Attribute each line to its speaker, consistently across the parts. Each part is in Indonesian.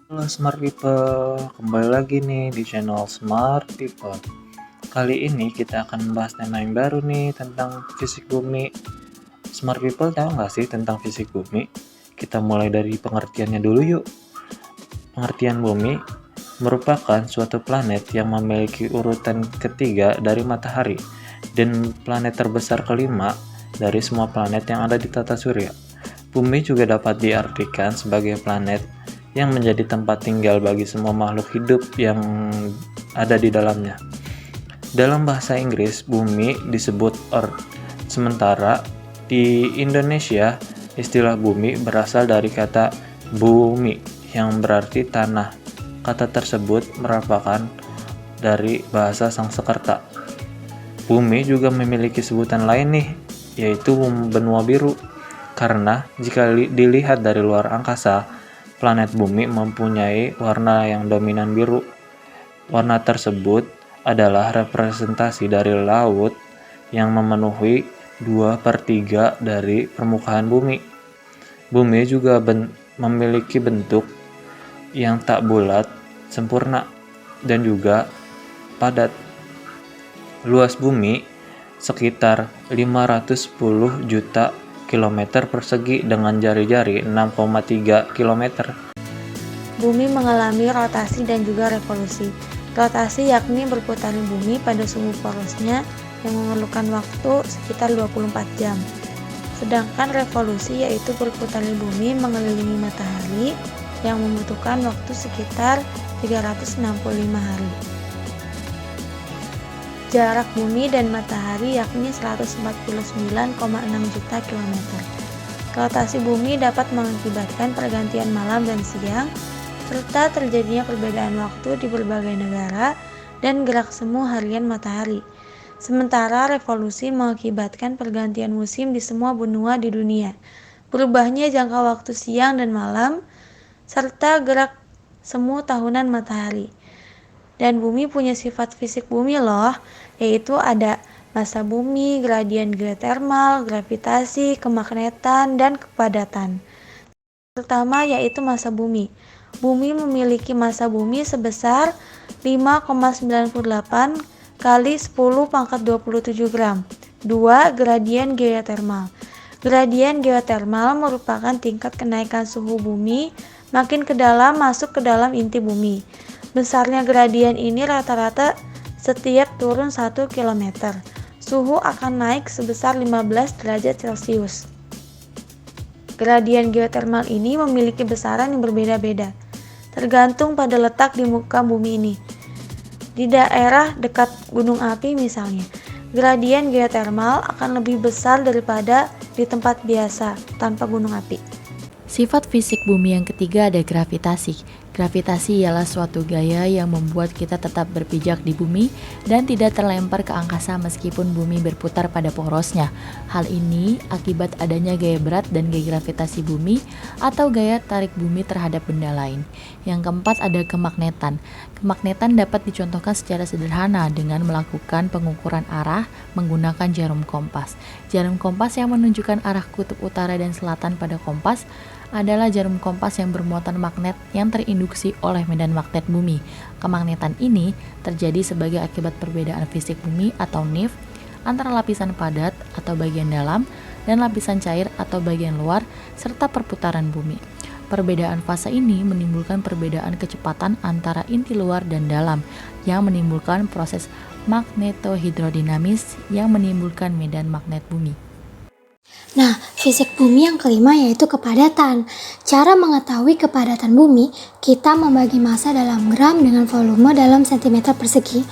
Speaker 1: Halo Smart People, kembali lagi nih di channel Smart People. Kali ini kita akan membahas tema yang baru nih tentang fisik bumi. Smart People tahu nggak sih tentang fisik bumi? Kita mulai dari pengertiannya dulu yuk. Pengertian bumi merupakan suatu planet yang memiliki urutan ketiga dari matahari dan planet terbesar kelima dari semua planet yang ada di tata surya. Bumi juga dapat diartikan sebagai planet yang menjadi tempat tinggal bagi semua makhluk hidup yang ada di dalamnya. Dalam bahasa Inggris, bumi disebut Earth. Sementara di Indonesia, istilah bumi berasal dari kata bumi yang berarti tanah. Kata tersebut merupakan dari bahasa Sanskerta. Bumi juga memiliki sebutan lain nih, yaitu benua biru. Karena jika dilihat dari luar angkasa, planet bumi mempunyai warna yang dominan biru. Warna tersebut adalah representasi dari laut yang memenuhi 2/3 dari permukaan bumi. Bumi juga memiliki bentuk yang tak bulat, sempurna, dan juga padat. Luas bumi sekitar 510 juta kilometer persegi dengan jari-jari 6,3 km.
Speaker 2: Bumi mengalami rotasi dan juga revolusi. Rotasi yakni berputarnya bumi pada suhu porosnya yang memerlukan waktu sekitar 24 jam. Sedangkan revolusi yaitu berputarnya bumi mengelilingi matahari yang membutuhkan waktu sekitar 365 hari. Jarak bumi dan matahari yakni 149,6 juta kilometer. Rotasi bumi dapat mengakibatkan pergantian malam dan siang, serta terjadinya perbedaan waktu di berbagai negara dan gerak semu harian matahari. Sementara revolusi mengakibatkan pergantian musim di semua benua di dunia, berubahnya jangka waktu siang dan malam, serta gerak semu tahunan matahari. Dan bumi punya sifat fisik bumi loh, yaitu ada massa bumi, gradien geotermal, gravitasi, kemagnetan, dan kepadatan. Pertama yaitu massa bumi. Bumi memiliki massa bumi sebesar 5,98 kali 10 pangkat 27 gram. 2. Gradien geotermal. Gradien geotermal merupakan tingkat kenaikan suhu bumi makin ke dalam masuk ke dalam inti bumi. Besarnya gradien ini rata-rata setiap turun 1 km. Suhu akan naik sebesar 15 derajat Celcius. Gradien geotermal ini memiliki besaran yang berbeda-beda, tergantung pada letak di muka bumi ini. Di daerah dekat gunung api misalnya, gradien geotermal akan lebih besar daripada di tempat biasa tanpa gunung api.
Speaker 3: Sifat fisik bumi yang ketiga ada gravitasi. Gravitasi ialah suatu gaya yang membuat kita tetap berpijak di bumi dan tidak terlempar ke angkasa meskipun bumi berputar pada porosnya. Hal ini akibat adanya gaya berat dan gaya gravitasi bumi atau gaya tarik bumi terhadap benda lain. Yang keempat ada kemagnetan. Kemagnetan dapat dicontohkan secara sederhana dengan melakukan pengukuran arah menggunakan jarum kompas. Jarum kompas yang menunjukkan arah kutub utara dan selatan pada kompas adalah jarum kompas yang bermuatan magnet yang terinduksi oleh medan magnet bumi. Kemagnetan ini terjadi sebagai akibat perbedaan fisik bumi atau NIF antara lapisan padat atau bagian dalam dan lapisan cair atau bagian luar serta perputaran bumi. Perbedaan fase ini menimbulkan perbedaan kecepatan antara inti luar dan dalam yang menimbulkan proses magnetohidrodinamis yang menimbulkan medan magnet bumi.
Speaker 4: Nah, fisik bumi yang kelima yaitu kepadatan. Cara mengetahui kepadatan bumi, kita membagi massa dalam gram dengan volume dalam cm persegi.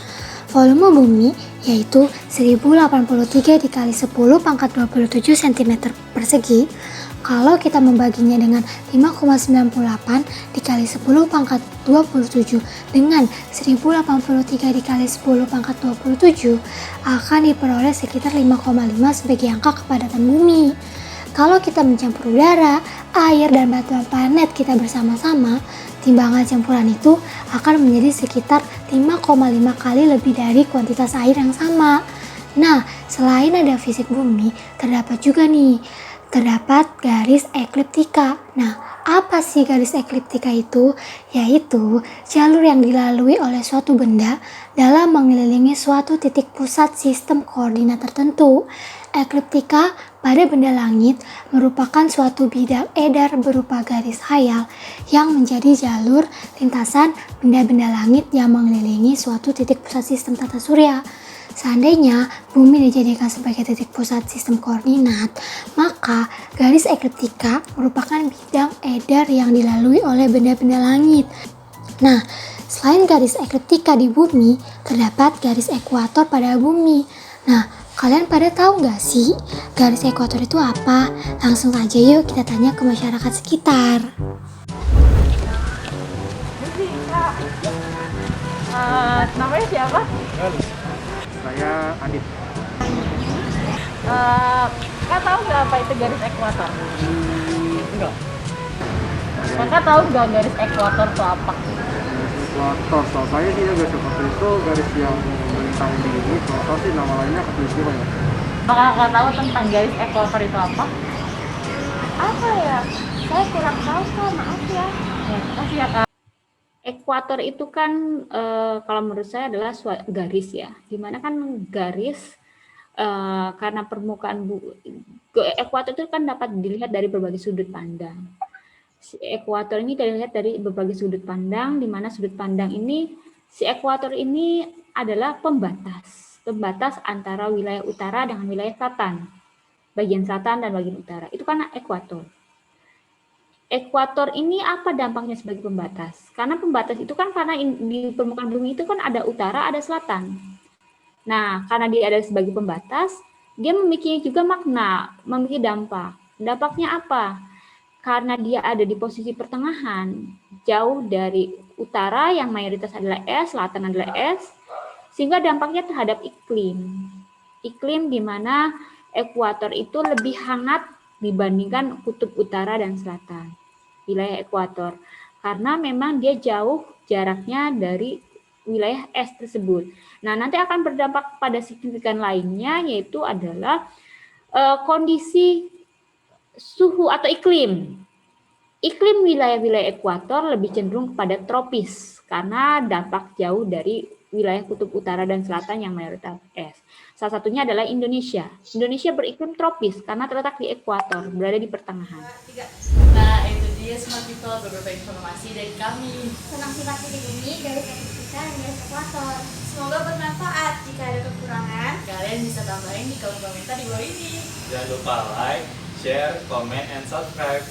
Speaker 4: Volume bumi yaitu 1083 dikali 10 pangkat 27 cm persegi. Kalau kita membaginya dengan 5,98 dikali 10 pangkat 27 dengan 1083 dikali 10 pangkat 27 akan diperoleh sekitar 5,5 sebagai angka kepadatan bumi. Kalau kita mencampur udara, air, dan batuan planet kita bersama-sama, timbangan campuran itu akan menjadi sekitar 5,5 kali lebih dari kuantitas air yang sama. Nah, selain ada fisik bumi, terdapat juga nih terdapat garis ekliptika. Nah, Apa sih garis ekliptika itu? Yaitu jalur yang dilalui oleh suatu benda dalam mengelilingi suatu titik pusat sistem koordinat tertentu. Ekliptika pada benda langit merupakan suatu bidang edar berupa garis khayal yang menjadi jalur lintasan benda-benda langit yang mengelilingi suatu titik pusat sistem tata surya. Seandainya bumi dijadikan sebagai titik pusat sistem koordinat, maka garis ekliptika merupakan bidang edar yang dilalui oleh benda-benda langit. Nah, selain garis ekliptika di bumi, terdapat garis ekuator pada bumi. Nah, kalian pada tahu nggak sih garis ekuator itu apa? Langsung aja yuk kita tanya ke masyarakat sekitar.
Speaker 5: Namanya siapa?
Speaker 6: Saya Adit.
Speaker 5: Kak tahu nggak apa itu garis ekuator?
Speaker 6: Enggak.
Speaker 5: Kakak tahu nggak garis ekuator itu apa?
Speaker 6: Ekuator, soal saya sih garis ekuator itu garis yang melintang di bumi. Kalau saya sih nama lainnya khatulistiwa ya.
Speaker 5: Apakah kakak tahu tentang garis ekuator itu apa? Apa ya? Saya kurang tahu kak, maaf ya. Makasih ya kak. Ekuator itu kan kalau menurut saya adalah garis ya. Dimana kan garis karena permukaan ekuator itu kan dapat dilihat dari berbagai sudut pandang. Ekuator ini dilihat dari berbagai sudut pandang, di mana sudut pandang ini si ekuator ini adalah pembatas antara wilayah utara dengan wilayah selatan, bagian selatan dan bagian utara. Itu kan ekuator. Ekuator ini apa dampaknya sebagai pembatas? Karena pembatas itu kan karena di permukaan bumi itu kan ada utara, ada selatan. Nah, karena dia ada sebagai pembatas, dia memiliki juga makna, memiliki dampak. Dampaknya apa? Karena dia ada di posisi pertengahan, jauh dari utara yang mayoritas adalah es, selatan adalah es, sehingga dampaknya terhadap iklim. Iklim di mana ekuator itu lebih hangat dibandingkan kutub utara dan selatan, wilayah ekuator. Karena memang dia jauh jaraknya dari wilayah es tersebut. Nah, nanti akan berdampak pada signifikan lainnya, yaitu adalah kondisi suhu atau iklim. Iklim wilayah-wilayah ekuator lebih cenderung kepada tropis karena dampak jauh dari wilayah kutub utara dan selatan yang mayoritas es. Salah satunya adalah Indonesia. Indonesia beriklim tropis karena terletak di ekuator, berada di pertengahan.
Speaker 3: Nah, itu dia Smart People, beberapa informasi dari kami
Speaker 4: Tentang sifat titik bumi, garis ekliptika, dan garis ekuator.
Speaker 2: Semoga bermanfaat. Jika ada kekurangan,
Speaker 3: kalian bisa tambahin di kolom komentar di bawah ini.
Speaker 7: Jangan lupa like, share, comment, and subscribe.